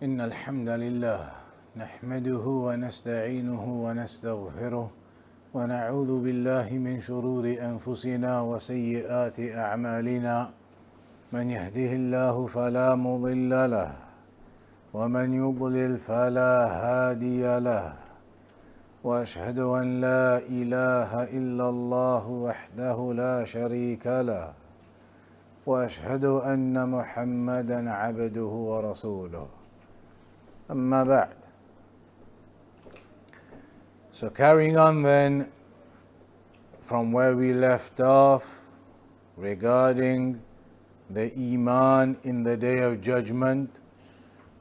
إن الحمد لله نحمده ونستعينه ونستغفره ونعوذ بالله من شرور أنفسنا وسيئات أعمالنا من يهده الله فلا مضل له ومن يضلل فلا هادي له وأشهد أن لا إله إلا الله وحده لا شريك له وأشهد أن محمدا عبده ورسوله أما بعد. So carrying on then from where we left off regarding the Iman in the Day of Judgment,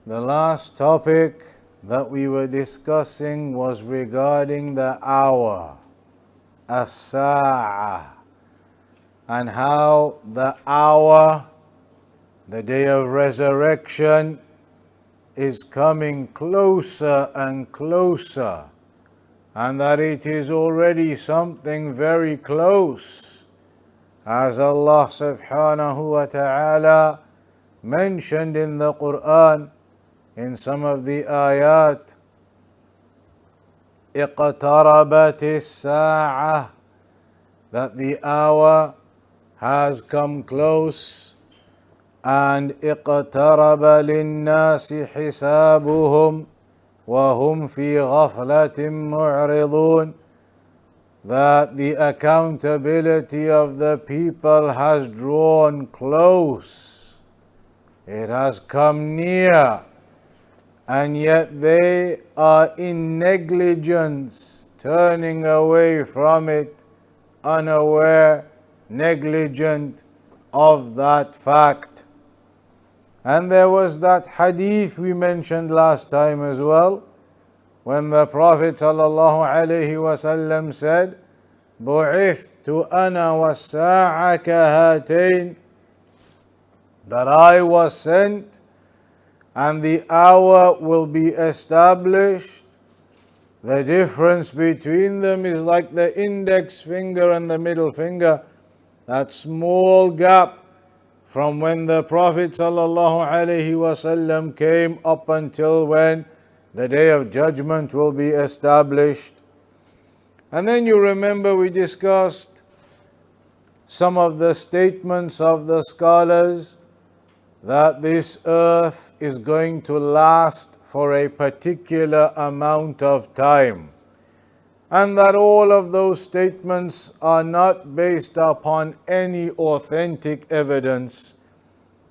the last topic that we were discussing was regarding the hour, as-sa'ah, and how the hour, the day of resurrection, is coming closer and closer, and that it is already something very close. As Allah subhanahu wa ta'ala mentioned in the Quran, in some of the ayat, اقتربت الساعة, that the hour has come close, and اقترب للناس حسابهم وهم في غفلة معرضون, that the accountability of the people has drawn close, it has come near, and yet they are in negligence, turning away from it, unaware, negligent of that fact. And there was that hadith we mentioned last time as well, when the Prophet ﷺ said, بُعِثْتُ أَنَا وَالسَّاعَةَ كَهَاتَيْنِ, that I was sent and the hour will be established. The difference between them is like the index finger and the middle finger, that small gap from when the Prophet ﷺ came up until when the Day of Judgment will be established. And then you remember we discussed some of the statements of the scholars that this earth is going to last for a particular amount of time, and that all of those statements are not based upon any authentic evidence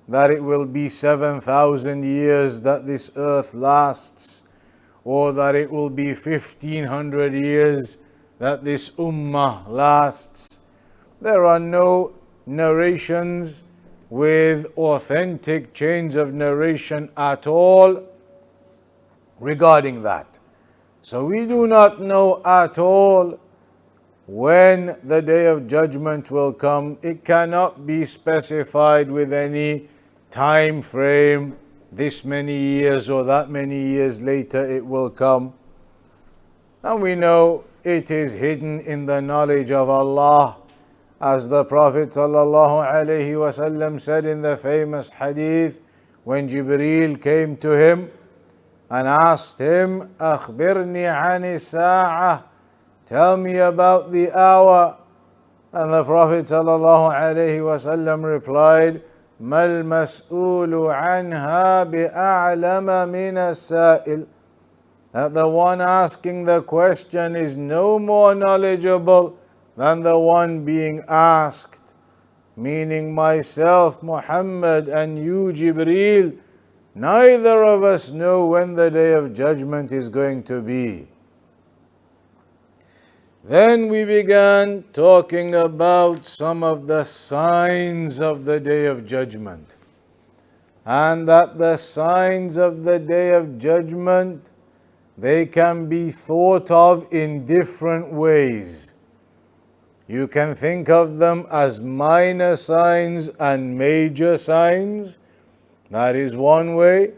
that it will be 7,000 years that this earth lasts, or that it will be 1,500 years that this ummah lasts. There are no narrations with authentic chains of narration at all regarding that. So we do not know at all when the Day of Judgment will come. It cannot be specified with any time frame, this many years or that many years later it will come. And we know it is hidden in the knowledge of Allah, as the Prophet ﷺ said in the famous hadith when Jibreel came to him and asked him, أخبرني عن الساعة, tell me about the hour. And the Prophet ﷺ replied, ما المسؤول عنها بأعلم من السائل, that the one asking the question is no more knowledgeable than the one being asked, meaning myself, Muhammad, and you, Jibreel. Neither of us know when the Day of Judgment is going to be. Then we began talking about some of the signs of the Day of Judgment, and that the signs of the Day of Judgment, they can be thought of in different ways. You can think of them as minor signs and major signs. That is one way.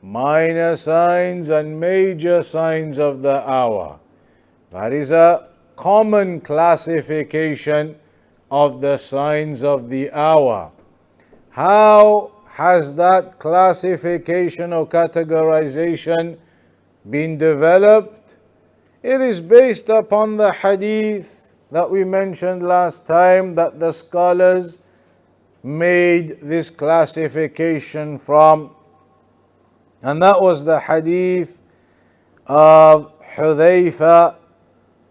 Minor signs and major signs of the hour. That is a common classification of the signs of the hour. How has that classification or categorization been developed? It is based upon the hadith that we mentioned last time that the scholars made this classification from. And that was the hadith of Hudhayfa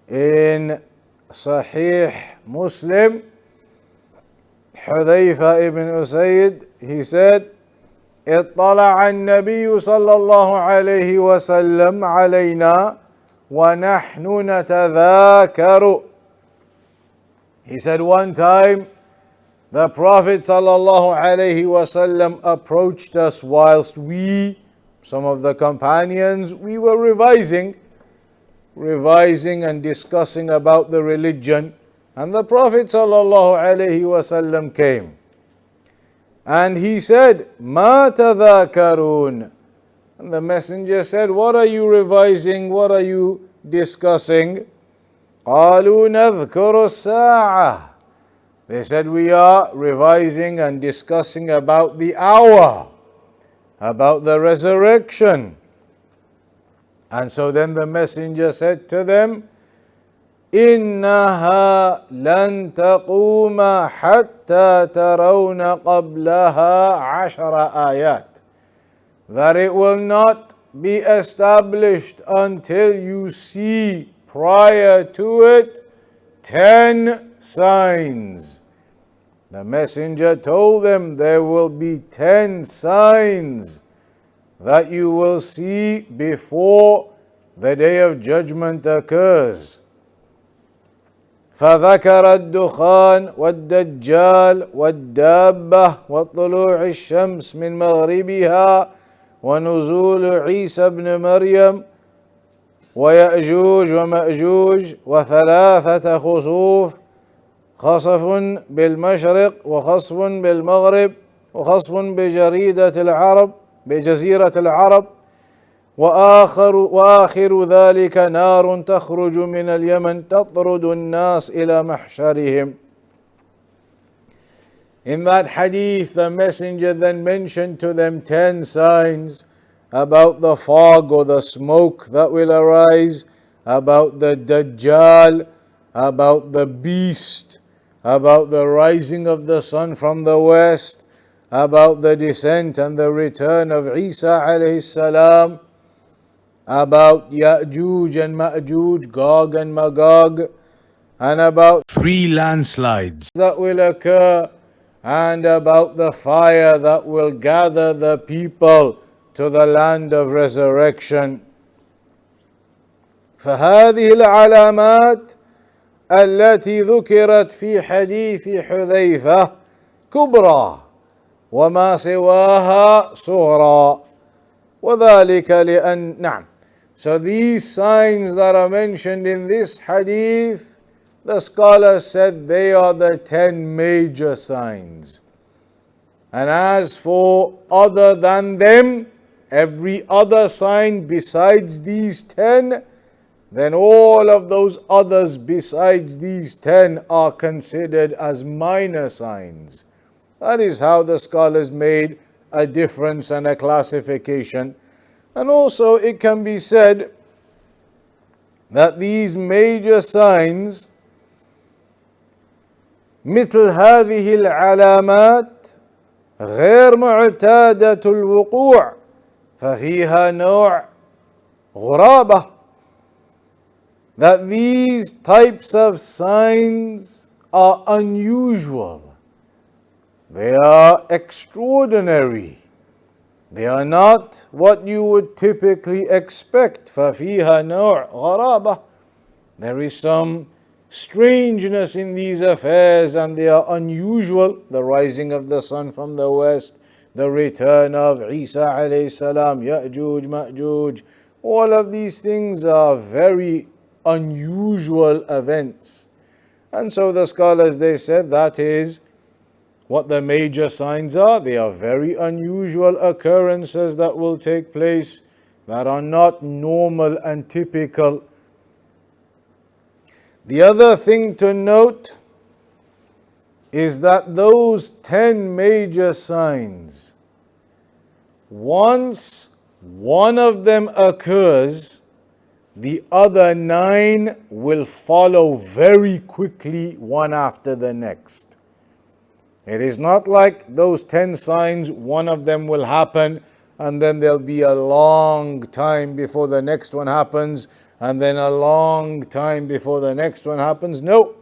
in Sahih Muslim. Hudhayfa ibn Usayd, he said, اطلع النبي صلى الله عليه وسلم علينا ونحن نتذاكر. He said one time the Prophet sallallahu alaihi wasallam approached us whilst we, some of the companions, we were revising and discussing about the religion. And the Prophet sallallahu alaihi wasallam came. And he said, مَا تَذَاكَرُونَ. And the messenger said, what are you revising? What are you discussing? قَالُوا نَذْكُرُ السَّاعَةِ. They said, we are revising and discussing about the hour, about the resurrection. And so then the messenger said to them, إنها لن تقوم حتى ترون قبلها 10 آيات. That it will not be established until you see prior to it 10 signs. The messenger told them there will be 10 signs that you will see before the day of judgment occurs. فذكر الدخان والدجال والدابة وطلوع الشمس من مغربها ونزول عيسى بن مريم ويأجوج ومأجوج وثلاثة خسوف، خسف بالمشرق وخسف بالمغرب وخسف بجزيرة العرب وآخر ذلك نار تخرج من اليمن تطرد الناس إلى محشرهم. In that hadith, the messenger then mentioned to them 10 signs about the fog or the smoke that will arise, about the Dajjal, about the beast, about the rising of the sun from the west, about the descent and the return of Isa alayhi salam, about Ya'juj and Ma'juj, Gog and Magog, and about 3 landslides that will occur, and about the fire that will gather the people to the land of resurrection. فهذه العلامات التي ذكرت في حديث حذيفة كبرى وما سواها صغرى وذلك لأن نعم. So these signs that are mentioned in this hadith, the scholars said they are the 10 major signs. And as for other than them, every other sign besides these 10, then all of those others besides these 10 are considered as minor signs. That is how the scholars made a difference and a classification. And also it can be said that these major signs, مثل هذه العلامات غير معتادة الوقوع ففيها نوع غرابة. That these types of signs are unusual. They are extraordinary. They are not what you would typically expect. فَفِيهَا نَوْعٌ غَرَابَةٌ. There is some strangeness in these affairs and they are unusual. The rising of the sun from the west, the return of Isa alayhi salam, Ya'juj, Ma'juj. All of these things are very unusual events. And so the scholars, they said that is what the major signs are. They are very unusual occurrences that will take place that are not normal and typical. The other thing to note is that those 10 major signs once one of them occurs, the other 9 will follow very quickly, one after the next. It is not like those 10 signs, one of them will happen, and then there'll be a long time before the next one happens, and then a long time before the next one happens. No.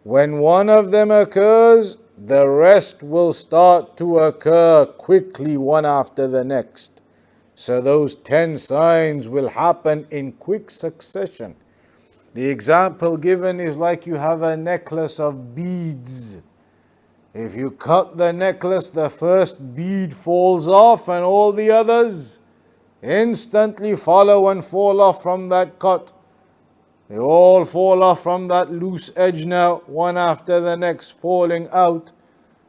When one of them occurs, the rest will start to occur quickly, one after the next. So those 10 signs will happen in quick succession. The example given is like you have a necklace of beads. If you cut the necklace, the first bead falls off and all the others instantly follow and fall off from that cut. They all fall off from that loose edge now, one after the next falling out.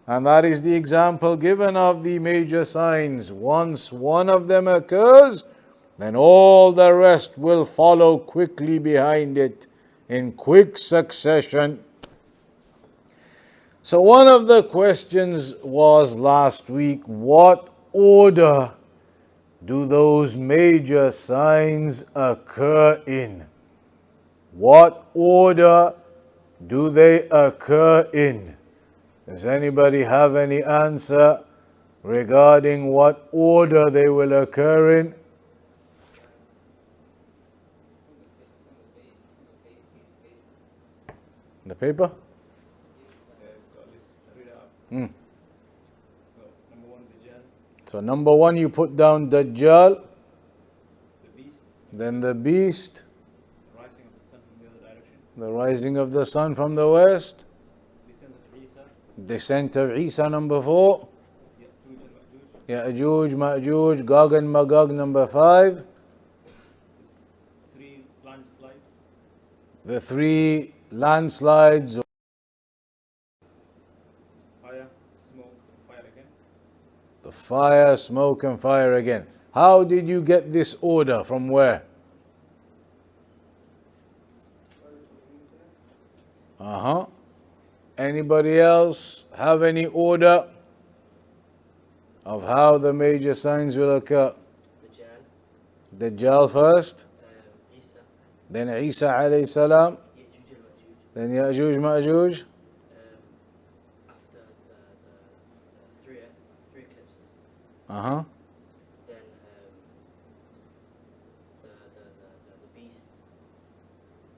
And that is the example given of the major signs. Once one of them occurs, then all the rest will follow quickly behind it in quick succession. So one of the questions was last week, what order do those major signs occur in? What order do they occur in? Does anybody have any answer regarding what order they will occur in? The paper? So number 1 you put down Dajjal, then the beast, the rising of the sun from the west, descent of Isa number 4, Ya'juj, Ma'juj, Gog and Magog number 5, the 3 landslides, the fire, smoke and fire again. How did you get this order? From where? Anybody else have any order of how the major signs will occur? Dajjal first, then Isa alayhi salam, then Ya'juj Ma'juj, after the three eclipses. Then the beast,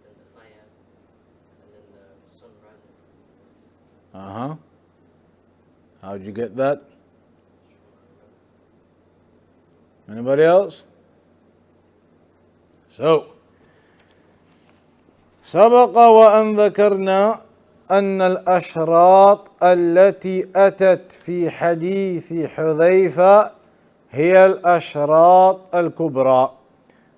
then the fire, and then the sun rising from the west. How'd you get that? Anybody else? So, سبق وأن ذكرنا أن الأشراط التي أتت في حديث حذيفة هي الأشراط الكبرى.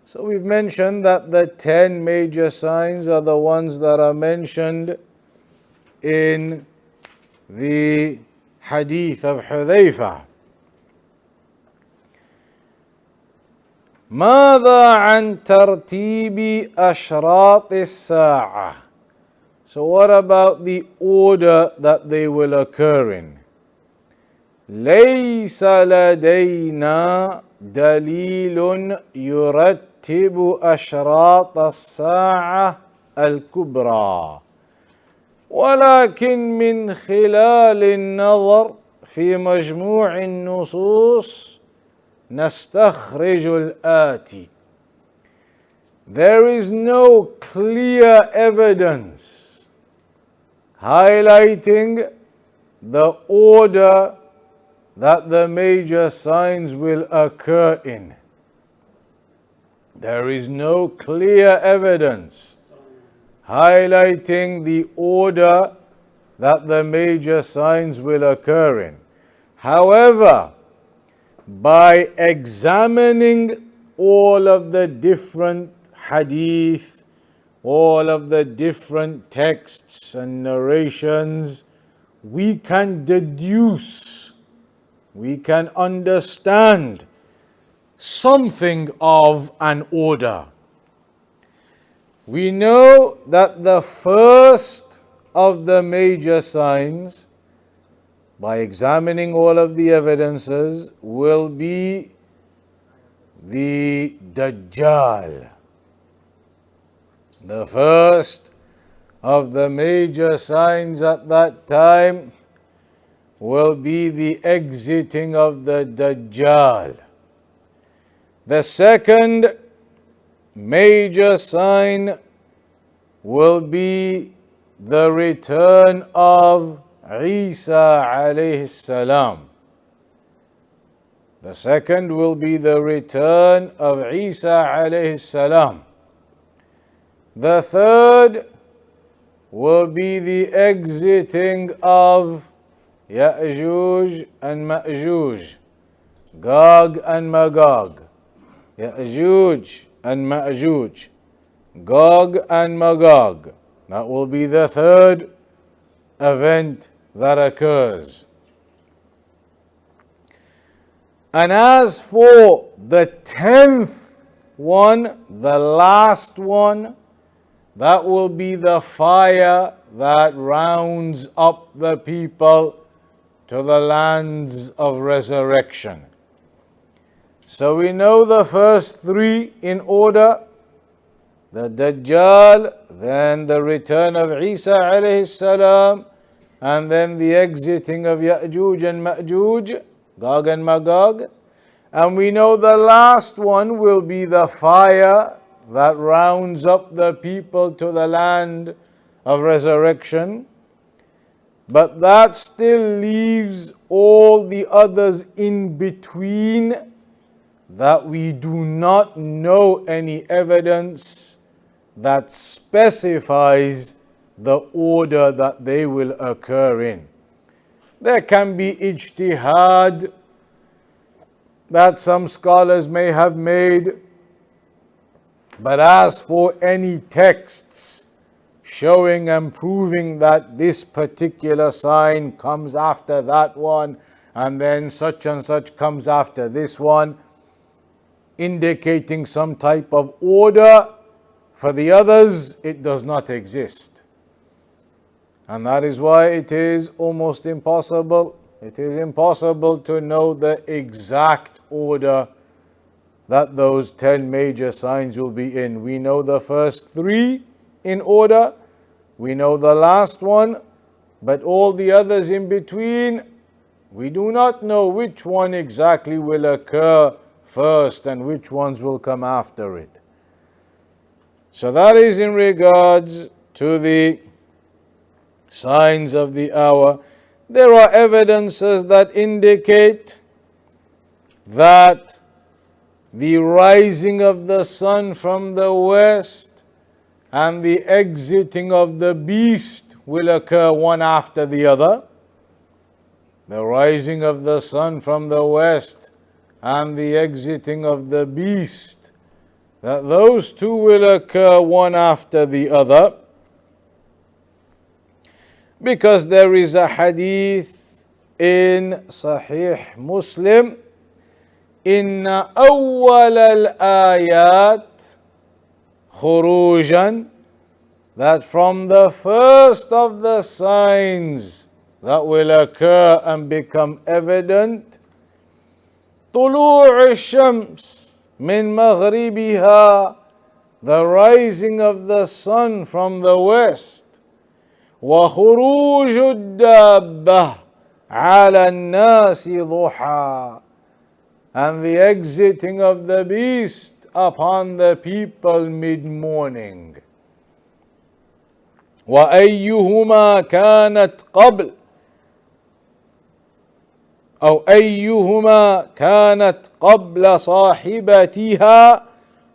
So we've mentioned that the 10 major signs are the ones that are mentioned in the hadith of Hudhayfah. ماذا عن ترتيب أشراط الساعة? So what about the order that they will occur in? ليس لدينا دليل يرتب أشراط الساعة الكبرى، ولكن من خلال النظر في مجموع النصوص نستخرج الآتي. There is no clear evidence highlighting the order that the major signs will occur in. There is no clear evidence highlighting the order that the major signs will occur in. However, by examining all of the different hadith, all of the different texts and narrations, we can deduce, we can understand something of an order. We know that the first of the major signs by examining all of the evidences, will be the Dajjal. The first of the major signs at that time will be the exiting of the Dajjal. The second major sign will be the return of Isa alayhi salam. The second will be the return of Isa alayhi salam. The third will be the exiting of Ya'juj and Ma'juj, Gog and Magog. Ya'juj and Ma'juj, Gog and Magog. That will be the third event that occurs. And as for the 10th one, the last one, that will be the fire that rounds up the people to the lands of resurrection. So we know the first three in order: the Dajjal, then the return of Isa alayhi salam, and then the exiting of Ya'juj and Ma'juj, Gog and Magog. And we know the last one will be the fire that rounds up the people to the land of resurrection. But that still leaves all the others in between that we do not know any evidence that specifies the order that they will occur in. There can be ijtihad that some scholars may have made, but as for any texts showing and proving that this particular sign comes after that one, and then such and such comes after this one, indicating some type of order for the others, it does not exist. And that is why it is almost impossible. It is impossible to know the exact order that those 10 major signs will be in. We know the first three in order, we know the last one, but all the others in between, we do not know which one exactly will occur first and which ones will come after it. So that is in regards to the signs of the hour. There are evidences that indicate that the rising of the sun from the west and the exiting of the beast will occur one after the other. The rising of the sun from the west and the exiting of the beast, that those two will occur one after the other, because there is a hadith in Sahih Muslim, Inna awwal al-ayat khurujan, that from the first of the signs that will occur and become evident, طلوع الشمس من مغربها, the rising of the sun from the west, وخروج الدابة على الناس ضحى, and the exiting of the beast upon the people mid-morning. وأيهما كانت قبل أو أيهما كانت قبل صاحبتها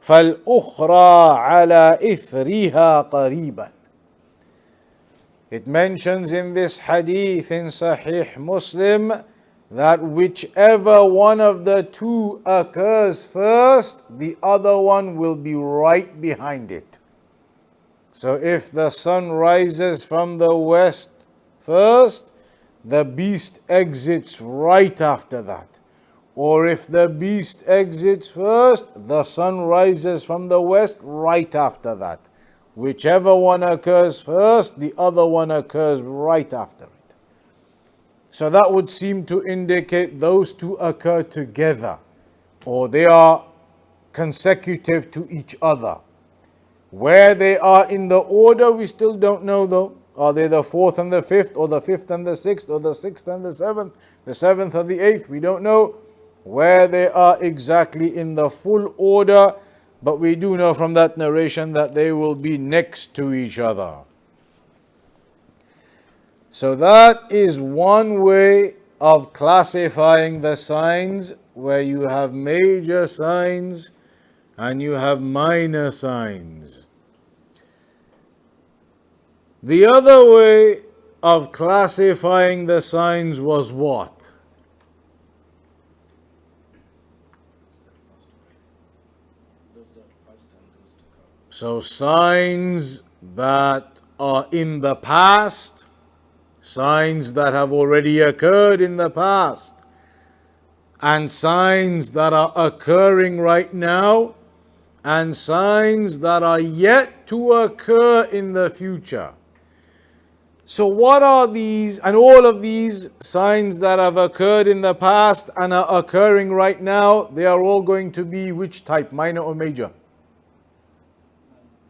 فالأخرى على إثرها قريبا. It mentions in this hadith in Sahih Muslim that whichever one of the two occurs first, the other one will be right behind it. So if the sun rises from the west first, the beast exits right after that. Or if the beast exits first, the sun rises from the west right after that. Whichever one occurs first, the other one occurs right after it. So that would seem to indicate those two occur together, or they are consecutive to each other. Where they are in the order, we still don't know though. Are they the fourth and the fifth, or the fifth and the sixth, or the sixth and the seventh or the eighth? We don't know where they are exactly in the full order, but we do know from that narration that they will be next to each other. So that is one way of classifying the signs, where you have major signs and you have minor signs. The other way of classifying the signs was what? So signs that are in the past, signs that have already occurred in the past, and signs that are occurring right now, and signs that are yet to occur in the future. So what are these? And all of these signs that have occurred in the past and are occurring right now, they are all going to be which type, minor or major?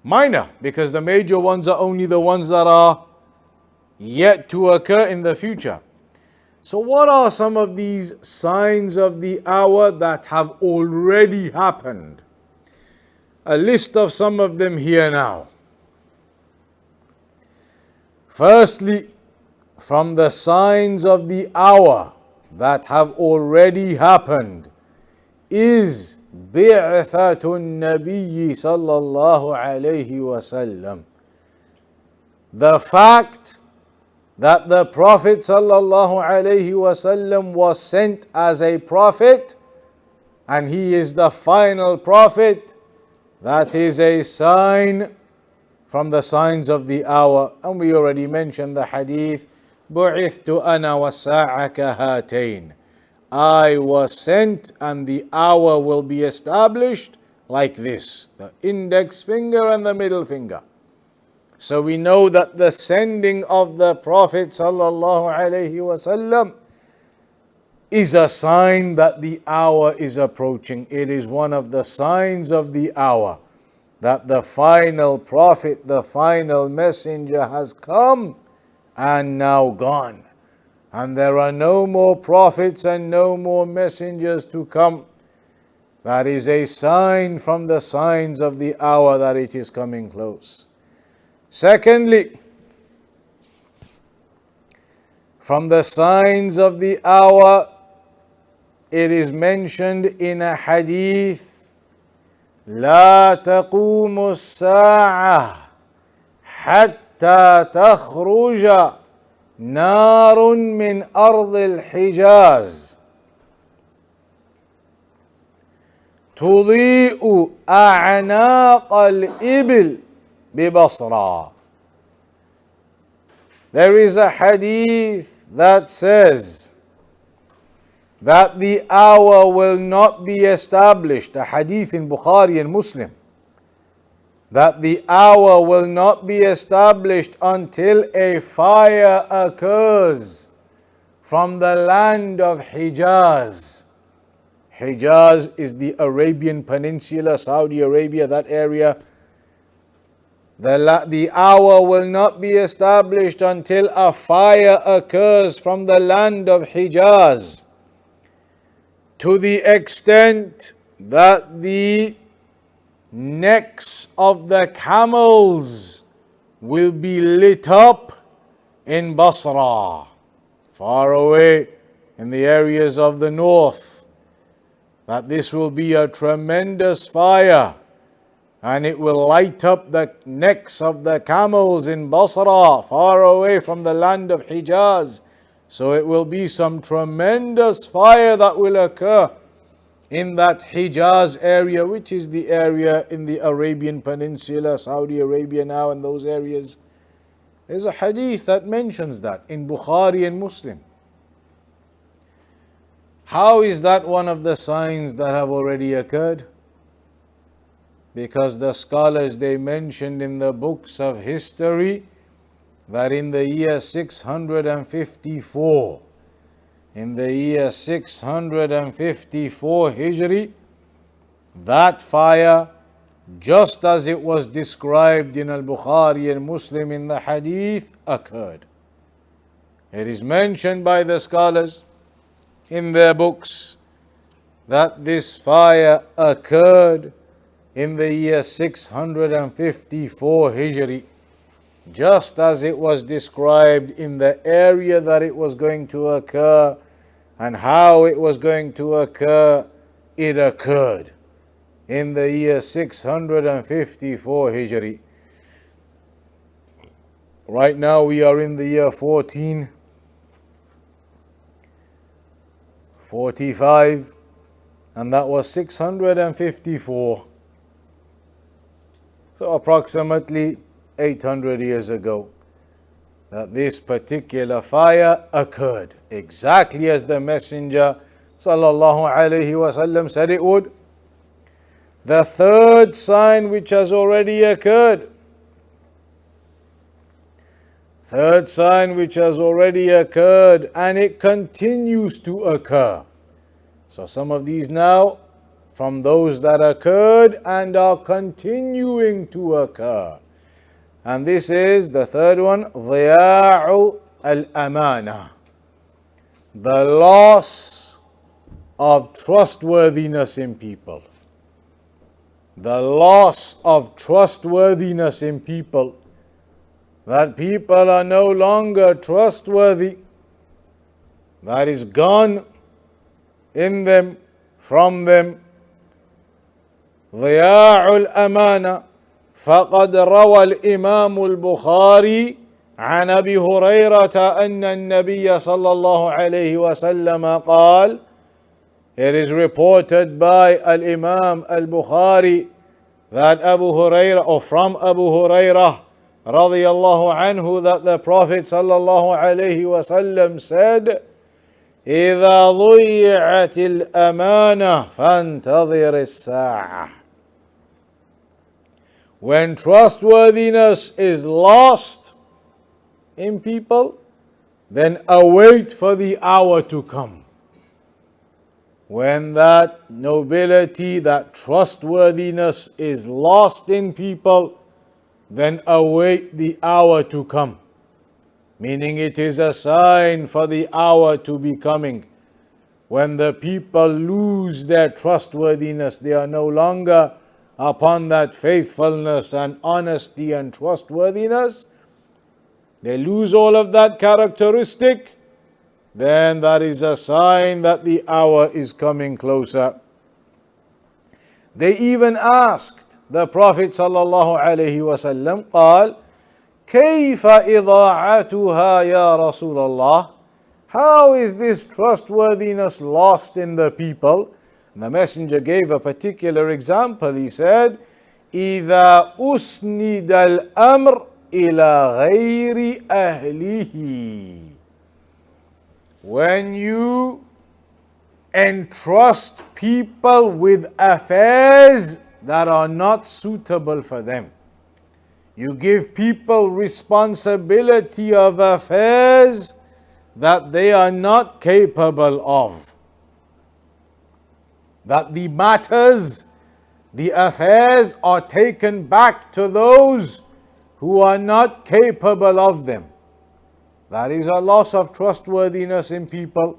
Minor, because the major ones are only the ones that are yet to occur in the future. So what are some of these signs of the hour that have already happened? A list of some of them here now. Firstly, from the signs of the hour that have already happened is bi'thatun Nabiyyi sallallahu alayhi wasallam. The fact that the Prophet sallallahu alayhi wasallam was sent as a prophet, and he is the final prophet, that is a sign from the signs of the hour. And we already mentioned the hadith, bu'ithtu ana was-sa'a kahatayn. I was sent and the hour will be established like this, the index finger and the middle finger. So we know that the sending of the Prophet sallallahu alaihi wasallam is a sign that the hour is approaching. It is one of the signs of the hour that the final prophet, the final messenger has come and now gone. And there are no more prophets and no more messengers to come. That is a sign from the signs of the hour that it is coming close. Secondly, from the signs of the hour, it is mentioned in a hadith, لا تقوم الساعة حتى تخرج نار من أرض الحجاز تضيء أعناق الإبل ببصرة. There is a hadith that says that the hour will not be established, a hadith in Bukhari and Muslim, that the hour will not be established until a fire occurs from the land of Hijaz. Hijaz is the Arabian Peninsula, Saudi Arabia, that area. The hour will not be established until a fire occurs from the land of Hijaz, to the extent that the necks of the camels will be lit up in Basra, far away in the areas of the north, that this will be a tremendous fire and it will light up the necks of the camels in Basra, far away from the land of Hijaz. So it will be some tremendous fire that will occur in that Hijaz area, which is the area in the Arabian Peninsula, Saudi Arabia now, and those areas. There's a hadith that mentions that in Bukhari and Muslim. How is that one of the signs that have already occurred? Because the scholars, they mentioned in the books of history that in the year 654 in the year 654 Hijri, that fire, just as it was described in Al-Bukhari and Muslim in the Hadith, occurred. It is mentioned by the scholars in their books that this fire occurred in the year 654 Hijri, just as it was described in the area that it was going to occur and how it was going to occur. It occurred in the year 654 Hijri. Right now we are in the year 1445, and that was 654. So approximately 800 years ago, that this particular fire occurred exactly as the Messenger sallallahu alaihi wasallam said it would. The third sign which has already occurred, and it continues to occur. So some of these now from those that occurred and are continuing to occur. And this is the third one, ضياع الأمانة, the loss of trustworthiness in people. The loss of trustworthiness in people. That people are no longer trustworthy. That is gone in them, from them. ضياع الأمانة. فقد روى الإمام البخاري عن أبي هريرة أن النبي صلى الله عليه وسلم قال. It is reported by Al-Imam Al-Bukhari that Abu Hurraira, or from Abu Hurraira radiyallahu anhu, that the Prophet sallallahu alayhi wasallam said, إذا ضيعت الأمانة فانتظر الساعة. When trustworthiness is lost in people, then await for the hour to come. When that nobility, that trustworthiness is lost in people, then await the hour to come. Meaning it is a sign for the hour to be coming. When the people lose their trustworthiness, they are no longer upon that faithfulness and honesty and trustworthiness, they lose all of that characteristic, then that is a sign that the hour is coming closer. They even asked the Prophet sallallahu alaihi wasallam, قال كيف إضاعتها يا رسول الله? How is this trustworthiness lost in the people? And the Messenger gave a particular example. He said, إذا أسند الأمر إلى غير أهله. When you entrust people with affairs that are not suitable for them. You give people responsibility of affairs that they are not capable of. That the matters, the affairs are taken back to those who are not capable of them. That is a loss of trustworthiness in people.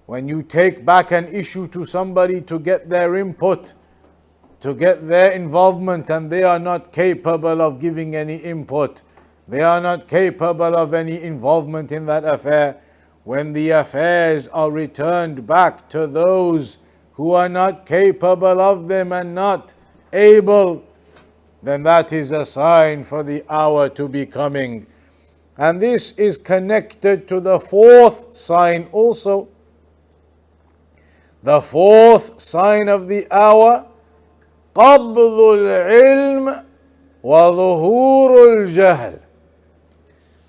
When you take back an issue to somebody to get their input, to get their involvement, and they are not capable of giving any input, they are not capable of any involvement in that affair. When the affairs are returned back to those who are not capable of them and not able, then that is a sign for the hour to be coming. And this is connected to the fourth sign also. The fourth sign of the hour, قبض العلم وظهور الجهل.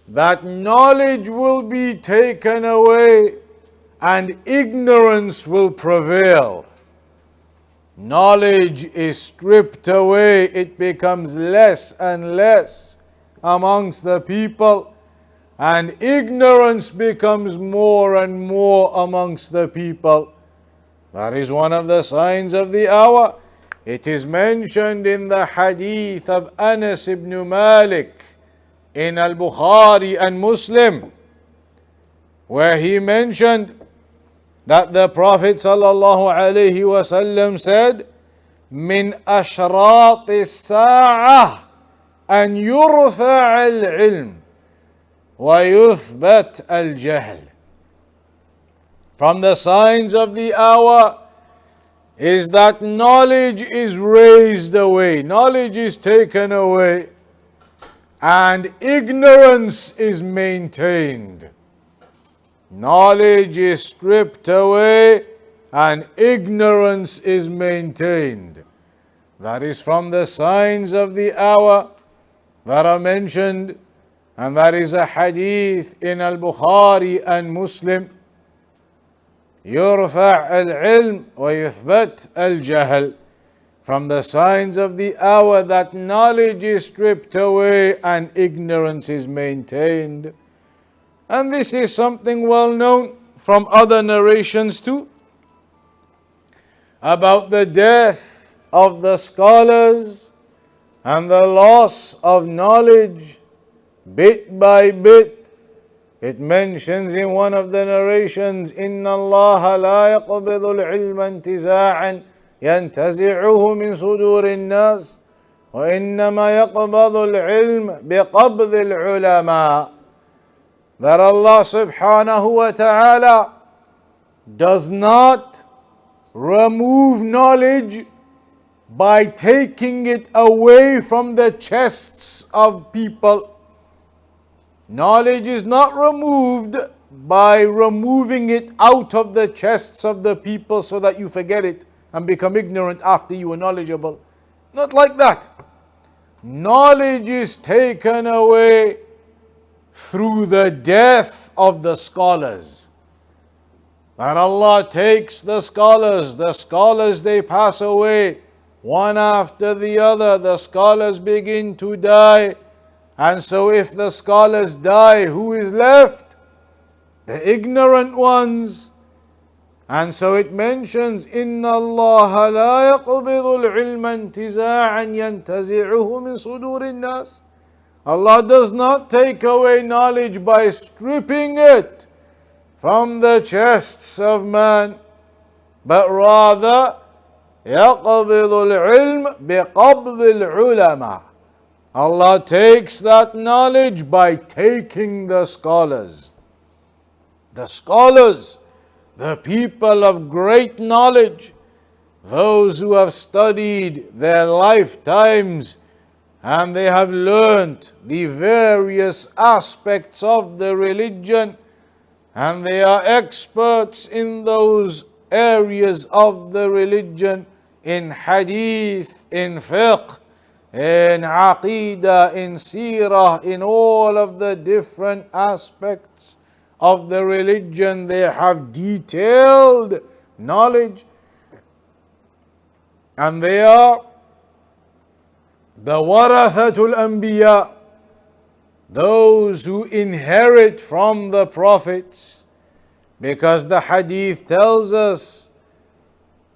That knowledge will be taken away and ignorance will prevail. Knowledge is stripped away, it becomes less and less amongst the people, and ignorance becomes more and more amongst the people. That is one of the signs of the hour. It is mentioned in the hadith of Anas ibn Malik in Al-Bukhari and Muslim, where he mentioned that the Prophet sallallahu alaihi wasallam said, "Min ashrat as-sa'ah an yurfa' al-ilm wa yuthbat al-jahl." From the signs of the hour is that knowledge is raised away, knowledge is taken away, and ignorance is maintained. Knowledge is stripped away and ignorance is maintained. That is from the signs of the hour that are mentioned, and that is a hadith in Al-Bukhari and Muslim. يرفع العلم ويثبت الجهل. From the signs of the hour that knowledge is stripped away and ignorance is maintained. And this is something well known from other narrations too, about the death of the scholars and the loss of knowledge bit by bit. It mentions in one of the narrations, إِنَّ اللَّهَ لَا يَقْبِضُ الْعِلْمَ انْتِزَاعًا يَنْتَزِعُهُ مِنْ صُدُورِ النَّاسِ وَإِنَّمَا يَقْبَضُ الْعِلْمَ بِقَبْضِ الْعُلَمَاءِ. That Allah subhanahu wa ta'ala does not remove knowledge by taking it away from the chests of people. Knowledge is not removed by removing it out of the chests of the people so that you forget it and become ignorant after you were knowledgeable. Not like that. Knowledge is taken away through the death of the scholars. That Allah takes the scholars they pass away one after the other. The scholars begin to die. And so if the scholars die, who is left? The ignorant ones. And so it mentions, إِنَّ اللَّهَ لَا يَقْبِضُ الْعِلْمَ انْتِزَاعًا يَنْتَزِعُهُ مِنْ صُدُورِ النَّاسِ. Allah does not take away knowledge by stripping it from the chests of man, but rather يَقْبِضُ الْعِلْمَ بِقَبْضِ الْعُلَمَاءِ. Allah takes that knowledge by taking the scholars. The scholars, the people of great knowledge, those who have studied their lifetimes and they have learnt the various aspects of the religion, and they are experts in those areas of the religion, in hadith, in fiqh, in Aqeedah, in Seerah, in all of the different aspects of the religion. They have detailed knowledge, and they are the warathatul anbiya, those who inherit from the prophets, because the hadith tells us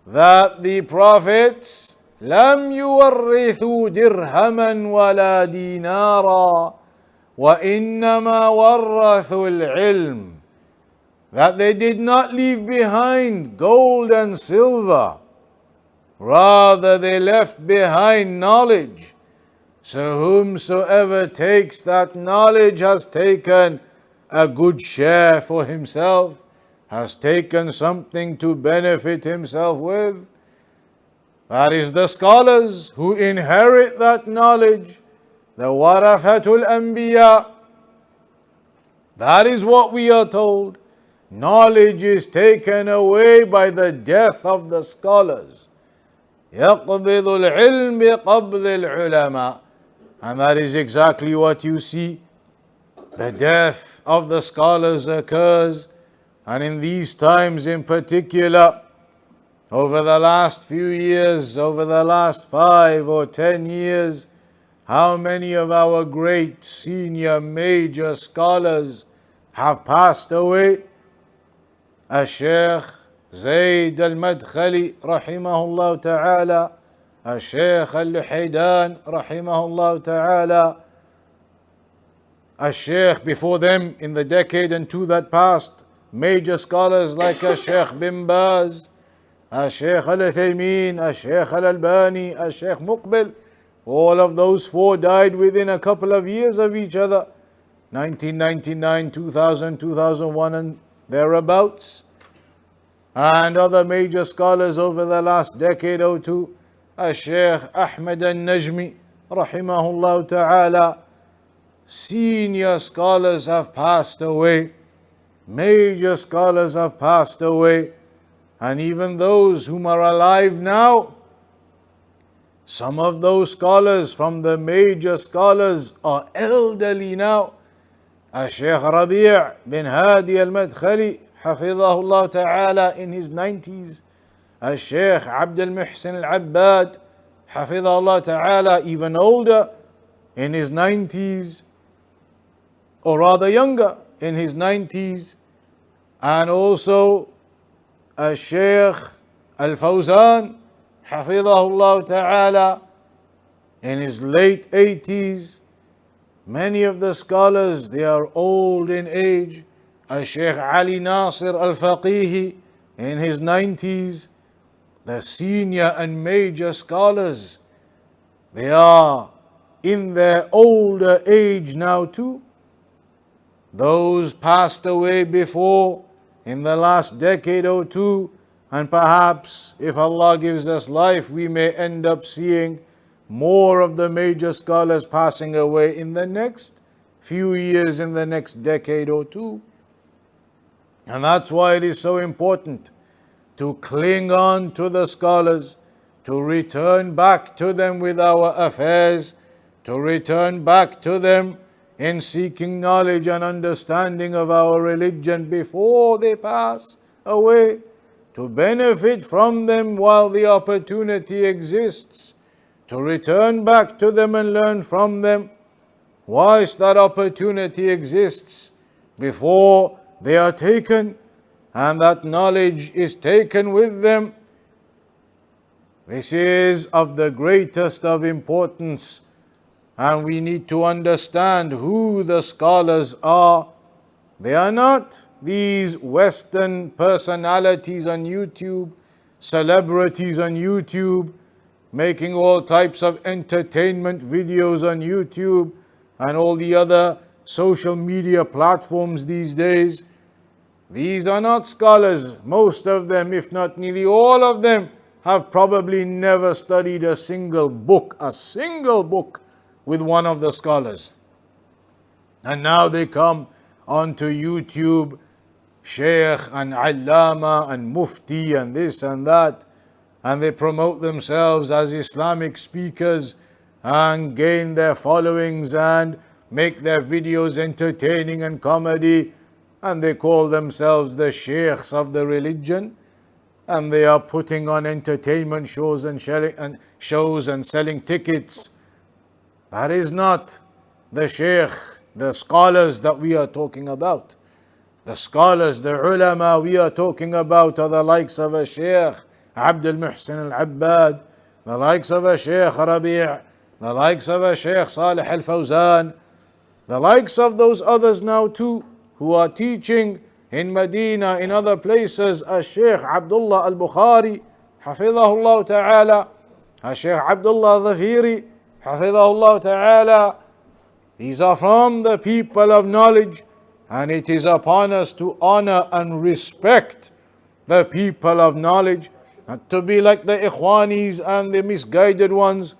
that the prophets لم يورثوا درهما ولا دينارا وإنما ورثوا العلم. That they did not leave behind gold and silver, rather they left behind knowledge. So whomsoever takes that knowledge has taken a good share for himself, has taken something to benefit himself with. That is the scholars who inherit that knowledge, the warathatul anbiya. That is what we are told. Knowledge is taken away by the death of the scholars. يَقْبِضُ الْعِلْمِ بِقَبْضِ الْعُلَمَاءِ. And that is exactly what you see. The death of the scholars occurs, and in these times in particular, over the last few years, over the last 5 or 10 years, how many of our great senior major scholars have passed away. Al-Sheikh Zayd al-Madkhali rahimahullah ta'ala, Al-Sheikh al-Luhaydan rahimahullah ta'ala, Al-Sheikh before them in the decade and two that passed, major scholars like Al-Sheikh bin Baz, Al-Sheikh al-Uthaymeen, Al-Sheikh al-Albani, Al-Sheikh Muqbil. All of those four died within a couple of years of each other. 1999, 2000, 2001 and thereabouts. And other major scholars over the last decade or two. Al-Sheikh Ahmed al-Najmi, rahimahullah ta'ala. Senior scholars have passed away. Major scholars have passed away. And even those whom are alive now, some of those scholars from the major scholars are elderly now. Al-Sheikh Rabi' bin Hadi al-Madkhali, hafidhahullah ta'ala, in his 90s. Al-Sheikh Abdul Muhsin al-Abbad, hafidhahullah ta'ala, even older, in his 90s, or rather younger, in his 90s. And also Al-Sheikh Al-Fawzan, hafidhahullah ta'ala, in his late 80s. Many of the scholars, they are old in age. Al-Sheikh Ali Nasir Al-Faqihi, in his 90s. The senior and major scholars, they are in their older age now too. Those passed away before, in the last decade or two, and perhaps if Allah gives us life, we may end up seeing more of the major scholars passing away in the next few years, in the next decade or two. And that's why it is so important to cling on to the scholars, to return back to them with our affairs, to return back to them in seeking knowledge and understanding of our religion before they pass away, to benefit from them while the opportunity exists, to return back to them and learn from them whilst that opportunity exists, before they are taken and that knowledge is taken with them. This is of the greatest of importance, and we need to understand who the scholars are. They are not these Western personalities on YouTube, celebrities on YouTube, making all types of entertainment videos on YouTube and all the other social media platforms these days. These are not scholars. Most of them, if not nearly all of them, have probably never studied a single book with one of the scholars. And now they come onto YouTube, Sheikh and Allama and Mufti and this and that, and they promote themselves as Islamic speakers and gain their followings and make their videos entertaining and comedy, and they call themselves the sheikhs of the religion, and they are putting on entertainment shows and selling tickets. That is not the sheikh, the scholars that we are talking about. The scholars, the ulama we are talking about are the likes of a Sheikh Abdul Muhsin al-Abbad, the likes of a Sheikh Rabi', the likes of a Sheikh Salih al-Fawzan, the likes of those others now too, who are teaching in Medina, in other places, a Sheikh Abdullah al-Bukhari, hafidhahullah ta'ala, a Sheikh Abdullah al-Dhafiri, hafidhahullah ta'ala. These are from the people of knowledge, and it is upon us to honor and respect the people of knowledge, not to be like the Ikhwanis and the misguided ones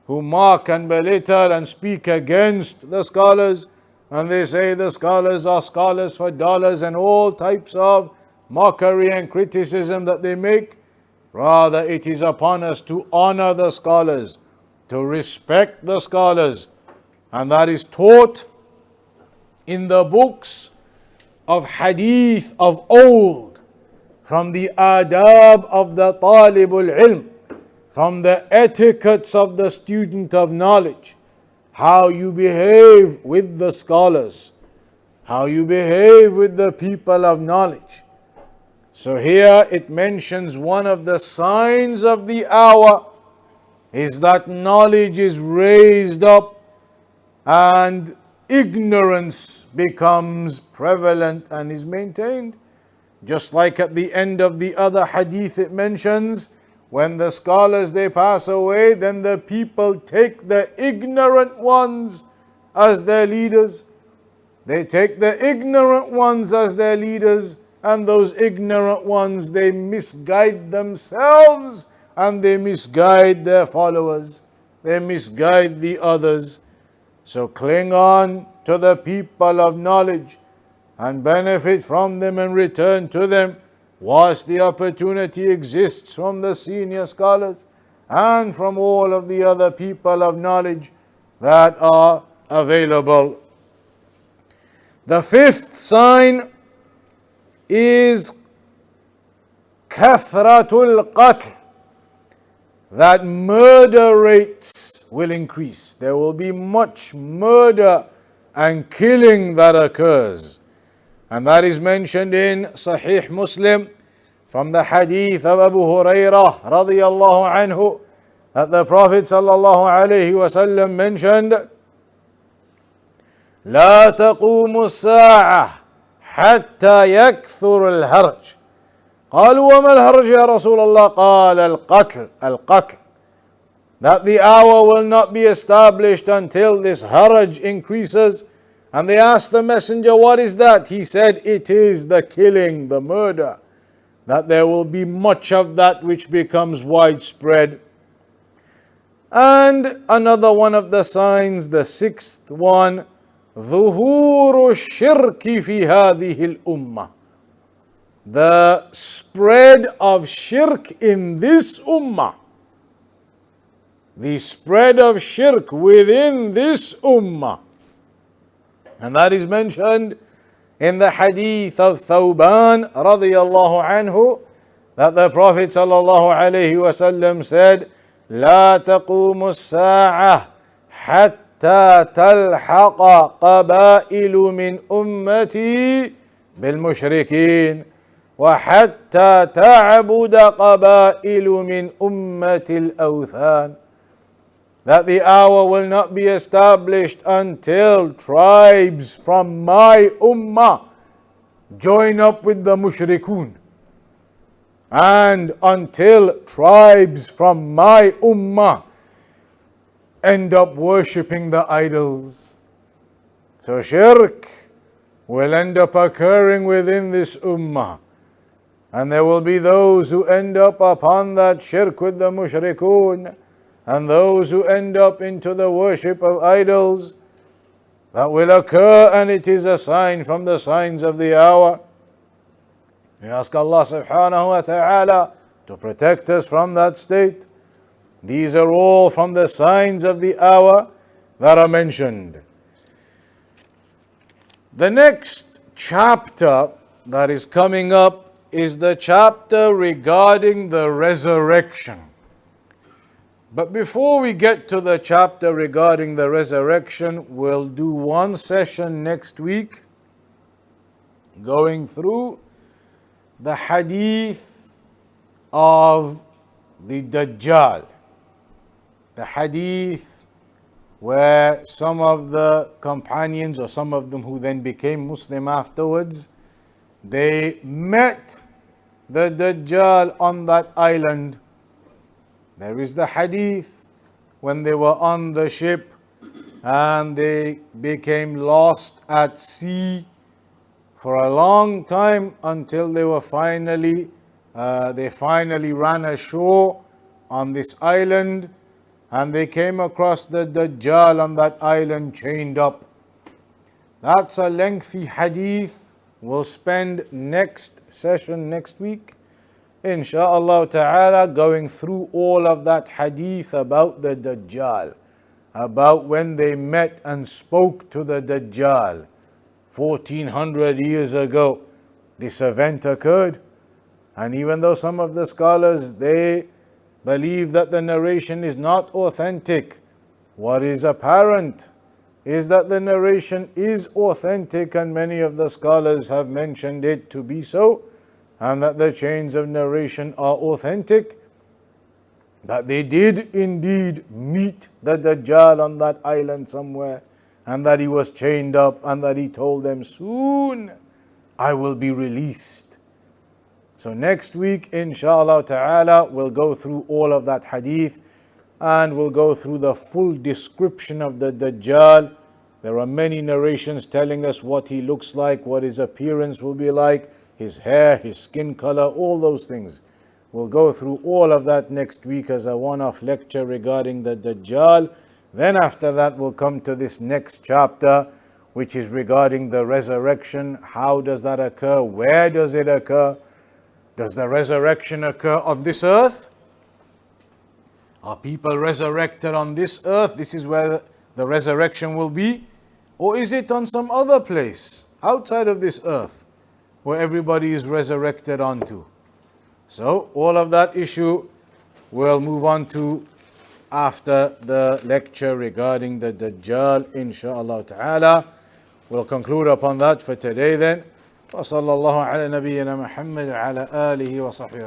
who mock and belittle and speak against the scholars, and they say the scholars are scholars for dollars and all types of mockery and criticism that they make. Rather, it is upon us to honor the scholars, to respect the scholars, and that is taught in the books of hadith of old, from the adab of the talibul ilm, from the etiquettes of the student of knowledge. how you behave with the scholars, how you behave with the people of knowledge. So here it mentions one of the signs of the hour is that knowledge is raised up and ignorance becomes prevalent and is maintained. Just like at the end of the other hadith it mentions, when the scholars they pass away, then the people take the ignorant ones as their leaders. They take the ignorant ones as their leaders, and those ignorant ones they misguide themselves and they misguide their followers. They misguide the others. So cling on to the people of knowledge and benefit from them and return to them whilst the opportunity exists from the senior scholars and from all of the other people of knowledge that are available. The fifth sign is kathratul qatl, that murder rates will increase. There will be much murder and killing that occurs. And that is mentioned in Sahih Muslim from the hadith of Abu Hurraira radiyallahu anhu, that the Prophet sallallahu alayhi wasallam mentioned, لا تقوم الساعة حتى يكثر الهرج. قالوا وما الهرج يا رسول الله؟ قال القتل. That the hour will not be established until this haraj increases. And they asked the messenger, what is that? He said, it is the killing, the murder. That there will be much of that which becomes widespread. And another one of the signs, the sixth one, ظهور الشرك في هذه الأمة. The spread of shirk in this ummah. The spread of shirk within this ummah. And that is mentioned in the hadith of Thawban radiyallahu anhu, that the Prophet sallallahu alayhi wasallam said, لا تقوم الساعة حتى تلحق قبائل من أمتي بالمشركين وحتى تعبد قبائل من أمة الأوثان. That the hour will not be established until tribes from my ummah join up with the mushrikun, and until tribes from my ummah end up worshipping the idols. So shirk will end up occurring within this ummah, and there will be those who end up upon that shirk with the mushrikun, and those who end up into the worship of idols. That will occur, and it is a sign from the signs of the hour. We ask Allah subhanahu wa ta'ala to protect us from that state. These are all from the signs of the hour that are mentioned. The next chapter that is coming up is the chapter regarding the resurrection. But before we get to the chapter regarding the resurrection, we'll do one session next week going through the hadith of the Dajjal. The hadith where some of the companions, or some of them who then became Muslim afterwards, they met the Dajjal on that island. There is the hadith when they were on the ship and they became lost at sea for a long time until they were finally ran ashore on this island, and they came across the Dajjal on that island chained up. That's a lengthy hadith. We'll spend next session next week, insha'Allah ta'ala, going through all of that hadith about the Dajjal, about when they met and spoke to the Dajjal. 1400 years ago, this event occurred. And even though some of the scholars, they believe that the narration is not authentic, What is apparent is that the narration is authentic, and many of the scholars have mentioned it to be so, and that the chains of narration are authentic, that they did indeed meet the Dajjal on that island somewhere, and that he was chained up, and that he told them, soon I will be released. So next week, inshallah ta'ala, we'll go through all of that hadith, and we'll go through the full description of the Dajjal. There are many narrations telling us what he looks like, what his appearance will be like, his hair, his skin color, all those things. We'll go through all of that next week as a one-off lecture regarding the Dajjal. Then after that, we'll come to this next chapter, which is regarding the resurrection. How does that occur? Where does it occur? Does the resurrection occur on this earth? Are people resurrected on this earth? This is where the resurrection will be? Or is it on some other place outside of this earth where everybody is resurrected onto? So all of that issue we'll move on to after the lecture regarding the Dajjal, insha'Allah ta'ala. We'll conclude upon that for today then. وصلى الله على نبينا محمد وعلى آله وصحبه